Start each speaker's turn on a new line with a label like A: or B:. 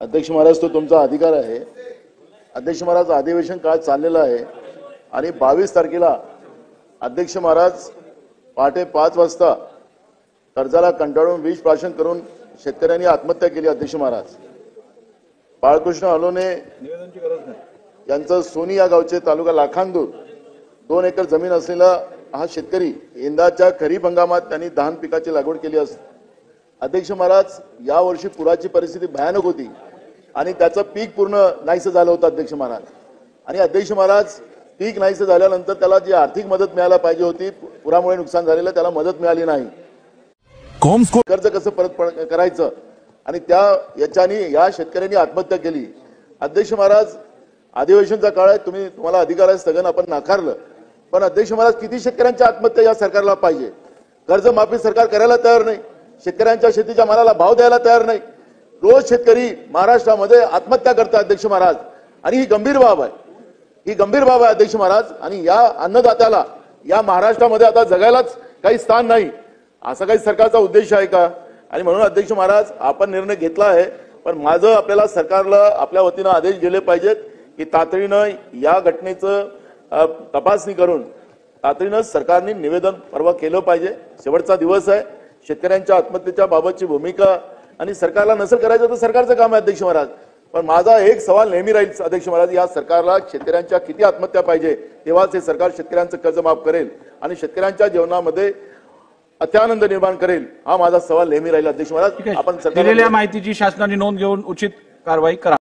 A: अध्यक्ष महाराज, तो तुमचा अधिकार आहे। अध्यक्ष महाराज, अधिवेशन काळ चाललेला आहे आणि 22 तारखेला अध्यक्ष महाराज पहाटे 5 वाजता कर्जाला कंटाळून विष प्राशन करून शेतकऱ्यांनी आत्महत्या केली। अध्यक्ष महाराज, बाळकृष्ण अलोने यांचं सोनी या गावचे तालुका लाखांदूर 2 एकर जमीन असलेला हा शेतकरी यंदाच्या खरीप हंगामात त्यांनी धान पिकाची लागवड केली असते। अध्यक्ष महाराज, या वर्षी पुराची परिस्थिती भयानक होती आणि त्याचं पीक पूर्ण नाहीसं झालं होतं। अध्यक्ष महाराज, आणि अध्यक्ष महाराज, पीक नाहीसं झाल्यानंतर त्याला जी आर्थिक मदत मिळायला पाहिजे होती, पुरामुळे नुकसान झालेलं, त्याला मदत मिळाली नाही। कर्ज कसं परत करायचं आणि त्या याच्याने या शेतकऱ्यांनी आत्महत्या केली। अध्यक्ष महाराज, अधिवेशनचा काळ आहे, तुम्हाला अधिकार आहे, स्थगन आपण नाकारलं, पण अध्यक्ष महाराज, किती शेतकऱ्यांच्या आत्महत्या या सरकारला पाहिजे? कर्जमाफी सरकार करायला तयार नाही, शेतकऱ्यांच्या शेतीच्या मालाला भाव द्यायला तयार नाही। रोज शेतकरी महाराष्ट्रामध्ये आत्महत्या करतात अध्यक्ष महाराज, आणि ही गंभीर बाब आहे, ही गंभीर बाब आहे अध्यक्ष महाराज। आणि या अन्नदात्याला या महाराष्ट्रामध्ये आता जगायलाच काही स्थान नाही, असा काही सरकारचा उद्देश आहे का? आणि म्हणून अध्यक्ष महाराज, आपण निर्णय घेतला आहे, पण माझं आपल्याला सरकारला आपल्या वतीनं आदेश दिले पाहिजेत की तातडीनं या घटनेचं तपासणी करून तातडीनं सरकारने निवेदन परवा केलं पाहिजे। शेवटचा दिवस आहे, शेतकऱ्यांच्या आत्महत्येच्या बाबतची भूमिका आणि सरकारला नसेल करायचं तर सरकारचं काम आहे अध्यक्ष महाराज। पण माझा एक सवाल नेहमी राहील अध्यक्ष महाराज, या सरकारला शेतकऱ्यांच्या किती आत्महत्या पाहिजे, तेव्हाच हे सरकार शेतकऱ्यांचं कर्ज माफ करेल आणि शेतकऱ्यांच्या जीवनामध्ये अत्यानंद निर्माण करेल, हा माझा सवाल नेहमी राहील अध्यक्ष महाराज। आपण
B: दिलेल्या माहितीची शासनाने नोंद घेऊन उचित कारवाई करा।